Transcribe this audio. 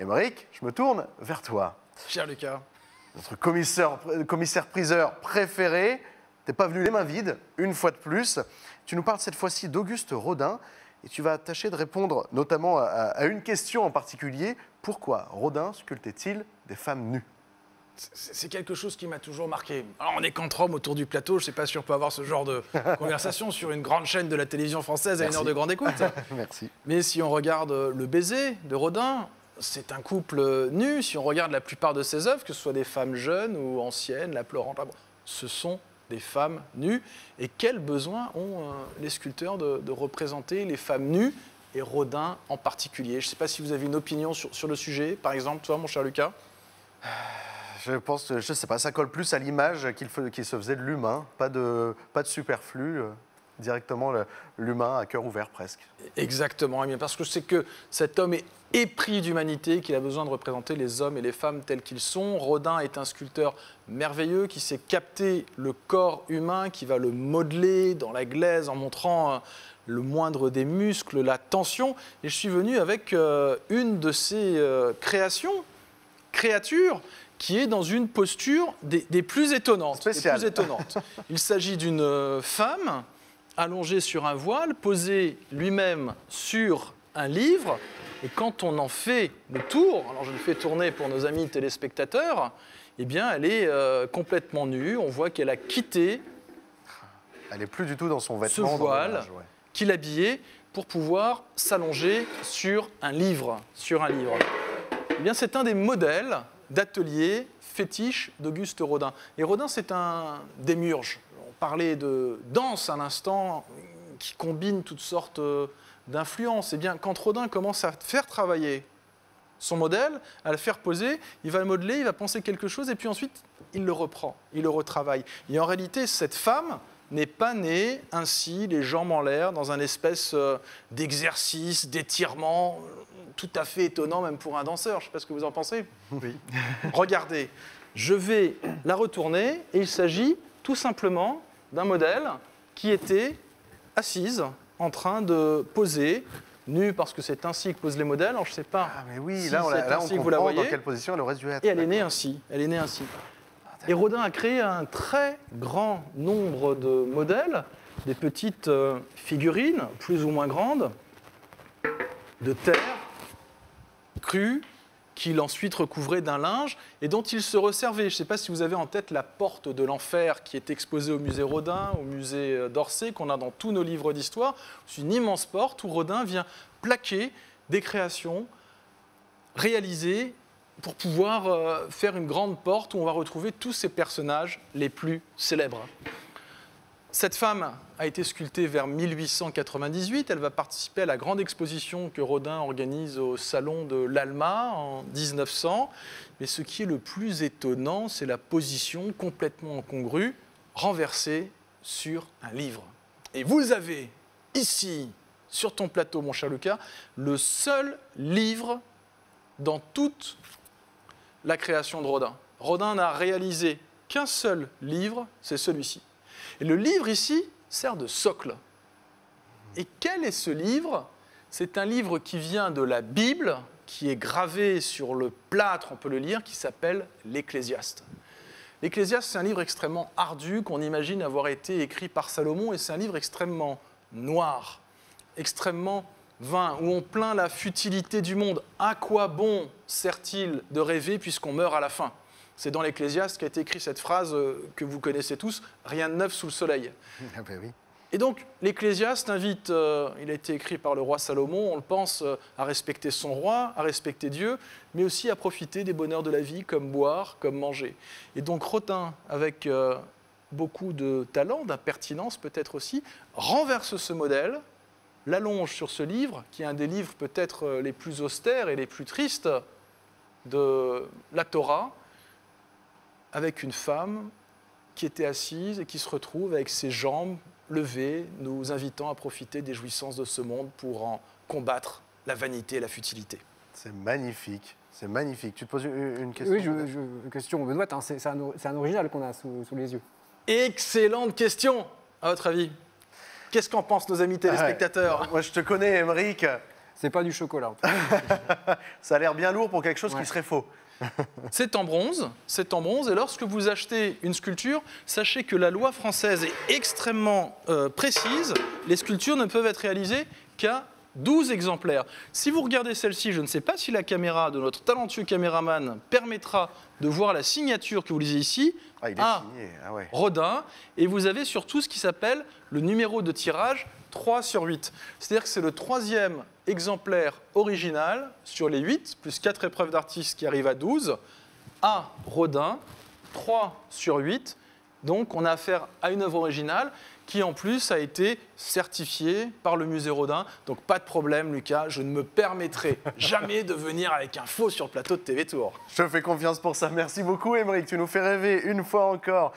Émeric, je me tourne vers toi. Cher Lucas. Notre commissaire-priseur préféré. T'es pas venu les mains vides, une fois de plus. Tu nous parles cette fois-ci d'Auguste Rodin et tu vas tâcher de répondre notamment à une question en particulier. Pourquoi Rodin sculptait-il des femmes nues? C'est quelque chose qui m'a toujours marqué. Alors, on est qu'entre hommes autour du plateau, je ne sais pas si on peut avoir ce genre de conversation sur une grande chaîne de la télévision française à une heure de grande écoute. Merci. Mais si on regarde Le baiser de Rodin, c'est un couple nu. Si on regarde la plupart de ses œuvres, que ce soit des femmes jeunes ou anciennes, la pleurante, ce sont des femmes nues. Et quel besoin ont les sculpteurs de représenter les femmes nues, et Rodin en particulier? Je ne sais pas si vous avez une opinion sur le sujet. Par exemple, toi, mon cher Lucas? Je pense, je sais pas, ça colle plus à l'image qu'il se faisait de l'humain, pas de superflu, directement l'humain à cœur ouvert presque. Exactement, eh bien, parce que c'est que cet homme est épris d'humanité, qu'il a besoin de représenter les hommes et les femmes tels qu'ils sont. Rodin est un sculpteur merveilleux qui sait capter le corps humain, qui va le modeler dans la glaise en montrant le moindre des muscles, la tension. Et je suis venu avec une de ces créatures, qui est dans une posture des plus étonnantes. Spéciale. Des plus étonnantes. Il s'agit d'une femme allongée sur un voile, posée lui-même sur un livre. Et quand on en fait le tour, alors je le fais tourner pour nos amis téléspectateurs, eh bien elle est complètement nue. On voit qu'elle a quitté Elle n'est plus du tout dans son ce vêtement. voile qui l'habillait pour pouvoir s'allonger sur un livre. Eh bien, c'est un des modèles d'atelier fétiche d'Auguste Rodin. Et Rodin, c'est un démiurge. On parlait de danse à l'instant, qui combine toutes sortes d'influences. Eh bien, quand Rodin commence à faire travailler son modèle, à le faire poser, il va le modeler, il va penser quelque chose, et puis ensuite, il le reprend, il le retravaille. Et en réalité, cette femme n'est pas née ainsi, les jambes en l'air, dans un espèce d'exercice, d'étirement, tout à fait étonnant, même pour un danseur. Je ne sais pas ce que vous en pensez. Oui. Regardez, je vais la retourner, et il s'agit tout simplement d'un modèle qui était assise, en train de poser, nue, parce que c'est ainsi que posent les modèles. Alors, je ne sais pas. Ah mais oui, si là on vous la comprend dans voyez. quelle position elle aurait dû être. Et elle est née ainsi. Et Rodin a créé un très grand nombre de modèles, des petites figurines, plus ou moins grandes, de terre crue, qu'il ensuite recouvrait d'un linge et dont il se resservait. Je ne sais pas si vous avez en tête la porte de l'enfer qui est exposée au musée Rodin, au musée d'Orsay, qu'on a dans tous nos livres d'histoire. C'est une immense porte où Rodin vient plaquer des créations réalisées pour pouvoir faire une grande porte où on va retrouver tous ces personnages les plus célèbres. Cette femme a été sculptée vers 1898. Elle va participer à la grande exposition que Rodin organise au salon de l'Alma en 1900. Mais ce qui est le plus étonnant, c'est la position complètement incongrue, renversée sur un livre. Et vous avez ici, sur ton plateau, mon cher Lucas, le seul livre dans toute la création de Rodin. Rodin n'a réalisé qu'un seul livre, c'est celui-ci. Et le livre ici sert de socle. Et quel est ce livre? C'est un livre qui vient de la Bible, qui est gravé sur le plâtre, on peut le lire, qui s'appelle l'Ecclésiaste. L'Ecclésiaste, c'est un livre extrêmement ardu qu'on imagine avoir été écrit par Salomon, et c'est un livre extrêmement noir, extrêmement vain, où on plaint la futilité du monde. À quoi bon sert-il de rêver puisqu'on meurt à la fin? C'est dans l'Ecclésiaste qu'a été écrite cette phrase que vous connaissez tous, « Rien de neuf sous le soleil ». Ah ben oui. Et donc, l'Ecclésiaste invite, il a été écrit par le roi Salomon, on le pense, à respecter son roi, à respecter Dieu, mais aussi à profiter des bonheurs de la vie, comme boire, comme manger. Et donc, Rodin, avec beaucoup de talent, d'impertinence peut-être aussi, renverse ce modèle, l'allonge sur ce livre, qui est un des livres peut-être les plus austères et les plus tristes de la Torah, avec une femme qui était assise et qui se retrouve avec ses jambes levées, nous invitant à profiter des jouissances de ce monde pour en combattre la vanité et la futilité. C'est magnifique, c'est magnifique. Tu te poses une question? Oui, une question, Benoît, hein, c'est un original qu'on a sous les yeux. Excellente question, à votre avis. Qu'est-ce qu'en pensent nos amis téléspectateurs? Moi, je te connais, Émeric. C'est pas du chocolat. En tout cas. Ça a l'air bien lourd pour quelque chose Ouais. qui serait faux. C'est en bronze, et lorsque vous achetez une sculpture, sachez que la loi française est extrêmement précise. Les sculptures ne peuvent être réalisées qu'à 12 exemplaires. Si vous regardez celle-ci, je ne sais pas si la caméra de notre talentueux caméraman permettra de voir la signature que vous lisez ici. Ah, il est Ah. signé. Ah ouais. Rodin, et vous avez surtout ce qui s'appelle le numéro de tirage 3/8. C'est-à-dire que c'est le 3e exemplaire original sur les 8, plus 4 épreuves d'artistes qui arrivent à 12, à Rodin, 3/8. Donc on a affaire à une œuvre originale qui en plus a été certifiée par le musée Rodin. Donc pas de problème Lucas, je ne me permettrai jamais de venir avec un faux sur le plateau de TV Tour. Je te fais confiance pour ça. Merci beaucoup, Émeric. Tu nous fais rêver une fois encore.